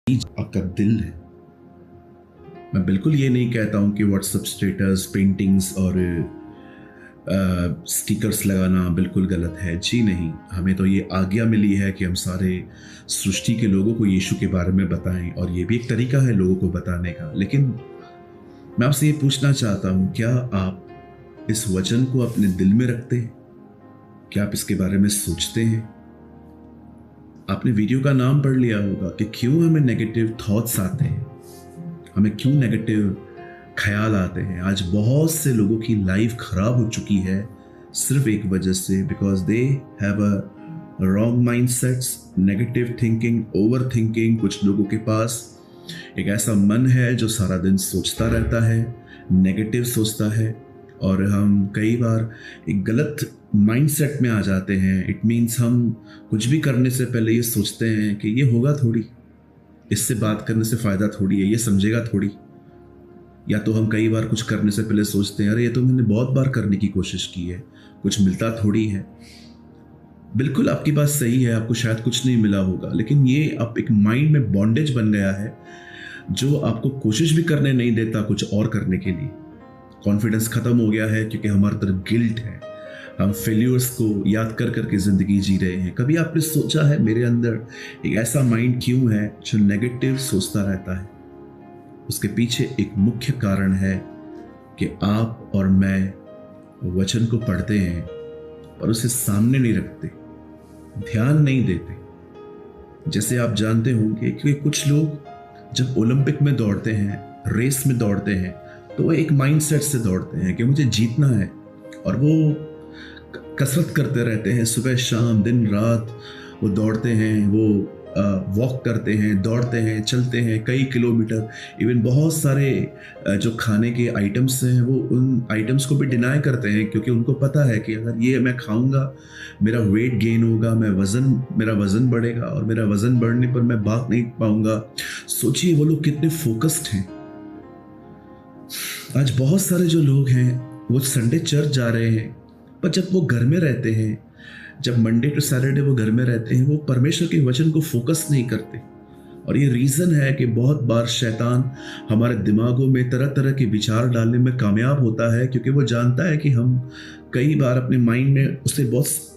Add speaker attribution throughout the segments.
Speaker 1: आपका दिल है। मैं बिल्कुल ये नहीं कहता हूँ कि व्हाट्सएप स्टेटस, पेंटिंग्स और स्टिकर्स लगाना बिल्कुल गलत है। जी नहीं, हमें तो ये आज्ञा मिली है कि हम सारे सृष्टि के लोगों को यीशु के बारे में बताएं, और ये भी एक तरीका है लोगों को बताने का। लेकिन मैं आपसे ये पूछना चाहता हूँ, क्या आप इस वचन को अपने दिल में रखते हैं? क्या आप इसके बारे में सोचते हैं? आपने वीडियो का नाम पढ़ लिया होगा कि क्यों हमें नेगेटिव थॉट्स आते हैं, हमें क्यों नेगेटिव ख्याल आते हैं। आज बहुत से लोगों की लाइफ खराब हो चुकी है सिर्फ एक वजह से, because they have a wrong mindsets, negative thinking, over thinking. कुछ लोगों के पास एक ऐसा मन है जो सारा दिन सोचता रहता है, नेगेटिव सोचता है, और हम कई बार एक गलत माइंडसेट में आ जाते हैं। इट मीन्स हम कुछ भी करने से पहले ये सोचते हैं कि ये होगा थोड़ी, इससे बात करने से फ़ायदा थोड़ी है, ये समझेगा थोड़ी। या तो हम कई बार कुछ करने से पहले सोचते हैं, अरे ये तो मैंने बहुत बार करने की कोशिश की है, कुछ मिलता थोड़ी है। बिल्कुल आपकी बात सही है, आपको शायद कुछ नहीं मिला होगा, लेकिन ये आप एक माइंड में बॉन्डेज बन गया है जो आपको कोशिश भी करने नहीं देता कुछ और करने के लिए। कॉन्फिडेंस खत्म हो गया है क्योंकि हमारे तरफ गिल्ट है। हम फेल्यूर्स को याद कर करके ज़िंदगी जी रहे हैं। कभी आपने सोचा है मेरे अंदर एक ऐसा माइंड क्यों है जो नेगेटिव सोचता रहता है? उसके पीछे एक मुख्य कारण है कि आप और मैं वचन को पढ़ते हैं और उसे सामने नहीं रखते, ध्यान नहीं देते। जैसे आप जानते होंगे कि कुछ लोग जब ओलंपिक में दौड़ते हैं, रेस में दौड़ते हैं, तो वो एक माइंडसेट से दौड़ते हैं कि मुझे जीतना है, और वो कसरत करते रहते हैं सुबह शाम दिन रात। वो दौड़ते हैं, वो वॉक करते हैं, दौड़ते हैं, चलते हैं कई किलोमीटर। इवन बहुत सारे जो खाने के आइटम्स हैं वो उन आइटम्स को भी डिनाई करते हैं, क्योंकि उनको पता है कि अगर ये मैं खाऊंगा मेरा वेट गेन होगा, मेरा वज़न बढ़ेगा, और मेरा वज़न बढ़ने पर मैं भाग नहीं पाऊंगा। सोचिए वो लोग कितने फोकस्ड हैं। आज बहुत सारे जो लोग हैं वो संडे चर्च जा रहे हैं, पर जब वो घर में रहते हैं, जब मंडे टू सैटरडे वो घर में रहते हैं, वो परमेश्वर के वचन को फोकस नहीं करते। और ये रीज़न है कि बहुत बार शैतान हमारे दिमागों में तरह तरह के विचार डालने में कामयाब होता है, क्योंकि वो जानता है कि हम कई बार अपने माइंड में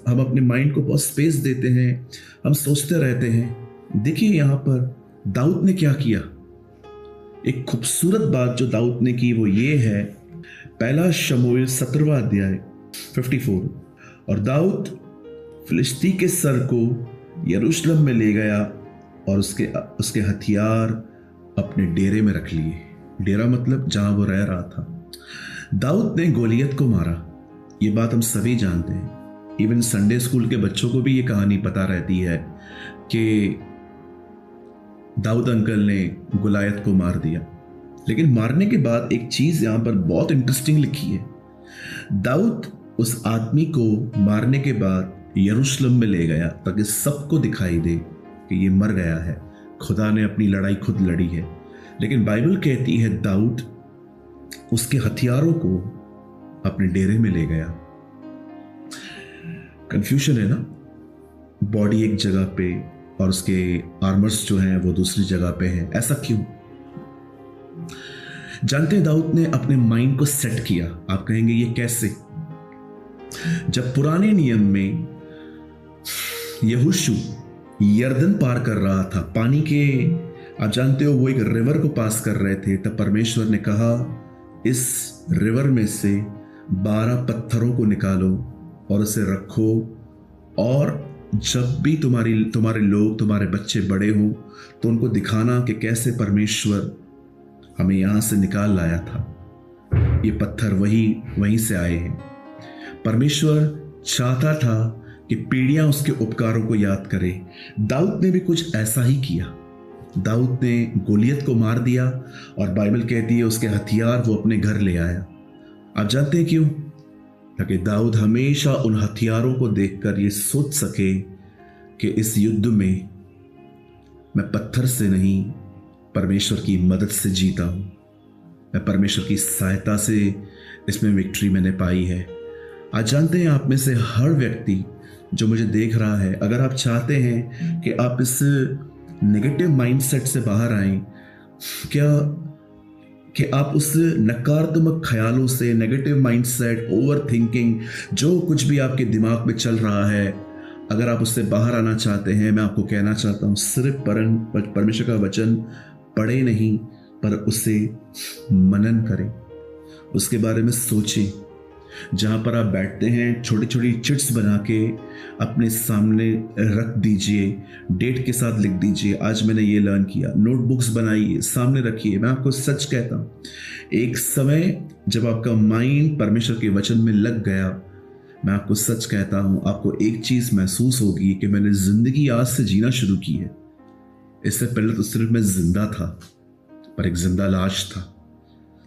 Speaker 1: हम अपने माइंड को बहुत स्पेस देते हैं, हम सोचते रहते हैं। देखिए यहाँ पर दाऊद ने क्या किया। एक खूबसूरत बात जो दाऊद ने की वो ये है, पहला शमूएल 17वां अध्याय 54। और दाऊद फिलिस्ती के सर को यरूशलेम में ले गया और उसके हथियार अपने डेरे में रख लिए। डेरा मतलब जहां वो रह रहा था। दाऊद ने गोलियत को मारा, ये बात हम सभी जानते हैं। इवन संडे स्कूल के बच्चों को भी ये कहानी पता रहती है कि दाऊद अंकल ने गोलियत को मार दिया। लेकिन मारने के बाद एक चीज यहां पर बहुत इंटरेस्टिंग लिखी है। दाऊद उस आदमी को मारने के बाद यरूशलेम में ले गया ताकि सबको दिखाई दे कि ये मर गया है, खुदा ने अपनी लड़ाई खुद लड़ी है। लेकिन बाइबल कहती है दाऊद उसके हथियारों को अपने डेरे में ले गया। कंफ्यूजन है ना, बॉडी एक जगह पे और उसके आर्मर्स जो हैं वो दूसरी जगह पे हैं। ऐसा क्यों? जानते हैं दाऊद ने अपने माइंड को सेट किया। आप कहेंगे ये कैसे? जब पुराने नियम में यहोशू यरदन पार कर रहा था, पानी के, आप जानते हो वो एक रिवर को पास कर रहे थे, तब परमेश्वर ने कहा इस रिवर में से 12 पत्थरों को निकालो और उसे रखो, और जब भी तुम्हारे बच्चे बड़े हो तो उनको दिखाना कि कैसे परमेश्वर हमें यहां से निकाल लाया था। ये पत्थर वहीं से आए हैं। परमेश्वर चाहता था कि पीढ़ियां उसके उपकारों को याद करे। दाऊद ने भी कुछ ऐसा ही किया। दाऊद ने गोलियत को मार दिया, और बाइबल कहती है उसके हथियार वो अपने घर ले आया। आप जानते हैं क्यों? ताकि दाऊद हमेशा उन हथियारों को देखकर ये सोच सके कि इस युद्ध में मैं पत्थर से नहीं, परमेश्वर की मदद से जीता हूं। मैं परमेश्वर की सहायता से इसमें विक्ट्री मैंने पाई है। आज जानते हैं आप में से हर व्यक्ति जो मुझे देख रहा है, अगर आप चाहते हैं कि आप इस नेगेटिव माइंडसेट से बाहर आएं, क्या कि आप उस नकारात्मक ख्यालों से, नेगेटिव माइंडसेट, ओवर थिंकिंग, जो कुछ भी आपके दिमाग में चल रहा है, अगर आप उससे बाहर आना चाहते हैं, मैं आपको कहना चाहता हूँ सिर्फ परमेश्वर का वचन पढ़े नहीं, पर उसे मनन करें, उसके बारे में सोचें। जहाँ पर आप बैठते हैं छोटी छोटी चिट्स बना के अपने सामने रख दीजिए, डेट के साथ लिख दीजिए, आज मैंने ये लर्न किया। नोटबुक्स बनाइए, सामने रखिए। मैं आपको सच कहता हूँ, एक समय जब आपका माइंड परमेश्वर के वचन में लग गया, मैं आपको सच कहता हूँ, आपको एक चीज महसूस होगी कि मैंने जिंदगी आज से जीना शुरू की है। इससे पहले तो सिर्फ मैं जिंदा था, पर एक जिंदा लाश था।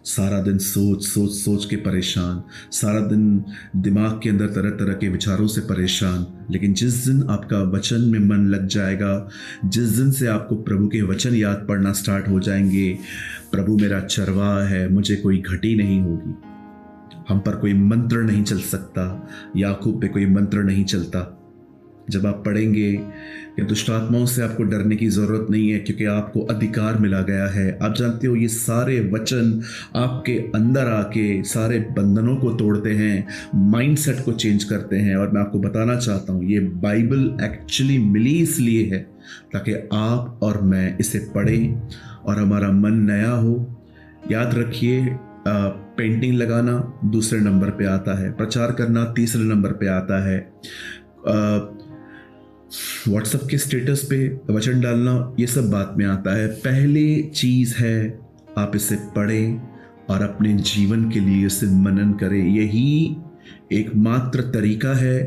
Speaker 1: सारा दिन सोच सोच सोच के परेशान, सारा दिन दिमाग के अंदर तरह तरह के विचारों से परेशान। लेकिन जिस दिन आपका वचन में मन लग जाएगा, जिस दिन से आपको प्रभु के वचन याद पड़ना स्टार्ट हो जाएंगे, प्रभु मेरा चरवाहा है, मुझे कोई घटी नहीं होगी, हम पर कोई मंत्र नहीं चल सकता, याकूब पे कोई मंत्र नहीं चलता। जब आप पढ़ेंगे कि दुष्ट आत्माओं से आपको डरने की जरूरत नहीं है, क्योंकि आपको अधिकार मिला गया है। आप जानते हो, ये सारे वचन आपके अंदर आके सारे बंधनों को तोड़ते हैं, माइंडसेट को चेंज करते हैं। और मैं आपको बताना चाहता हूँ, ये बाइबल एक्चुअली मिली इसलिए है ताकि आप और मैं इसे पढ़ें और हमारा मन नया हो। याद रखिए, पेंटिंग लगाना दूसरे नंबर पे आता है, प्रचार करना तीसरे नंबर पे आता है, व्हाट्सएप के स्टेटस पे वचन डालना ये सब बात में आता है। पहली चीज है आप इसे पढ़ें और अपने जीवन के लिए इसे मनन करें। यही एकमात्र तरीका है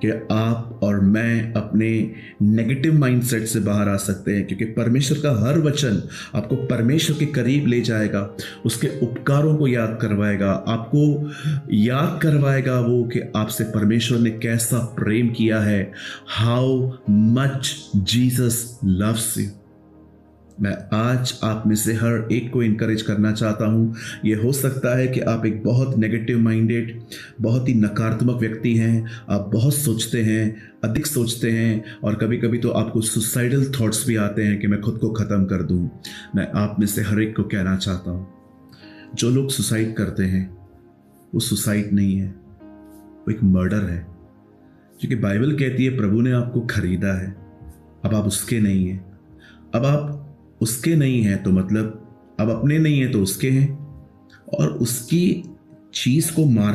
Speaker 1: कि आप और मैं अपने नेगेटिव माइंडसेट से बाहर आ सकते हैं, क्योंकि परमेश्वर का हर वचन आपको परमेश्वर के करीब ले जाएगा, उसके उपकारों को याद करवाएगा, आपको याद करवाएगा वो कि आपसे परमेश्वर ने कैसा प्रेम किया है, how much Jesus loves you. मैं आज आप में से हर एक को इनकरेज करना चाहता हूँ। ये हो सकता है कि आप एक बहुत नेगेटिव माइंडेड, बहुत ही नकारात्मक व्यक्ति हैं, आप बहुत सोचते हैं, अधिक सोचते हैं, और कभी कभी तो आपको सुसाइडल थॉट्स भी आते हैं कि मैं खुद को ख़त्म कर दूँ। मैं आप में से हर एक को कहना चाहता हूँ, जो लोग सुसाइड करते हैं वो सुसाइड नहीं है, वो एक मर्डर है। क्योंकि बाइबल कहती है प्रभु ने आपको खरीदा है, अब आप उसके नहीं हैं। अब आप उसके नहीं हैं तो मतलब अब अपने नहीं हैं तो उसके हैं, और उसकी चीज को मार